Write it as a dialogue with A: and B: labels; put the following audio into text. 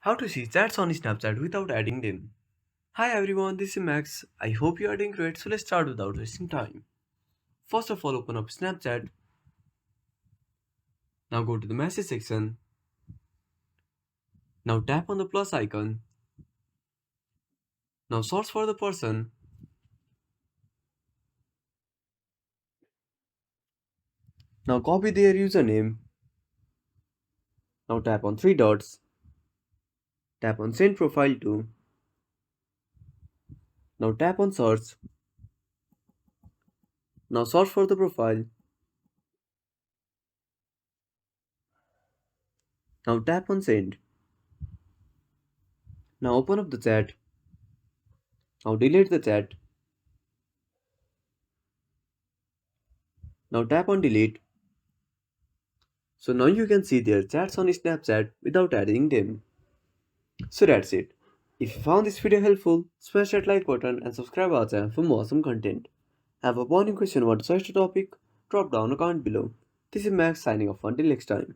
A: How to see chats on Snapchat without adding them. Hi everyone, this is Max. I hope you are doing great. So let's start without wasting time. First of all, open up Snapchat. Now go to the message section. Now tap on the plus icon. Now search for the person. Now copy their username. Now tap on three dots. Tap on send profile to. Now tap on search. Now search for the profile. Now tap on send. Now open up the chat. Now delete the chat. Now tap on delete. So now you can see their chats on Snapchat without adding them. So that's it. If you found this video helpful, smash that like button and subscribe our channel for more awesome content. Have a burning question about such a topic? Drop down a comment below. This is Max signing off until next time.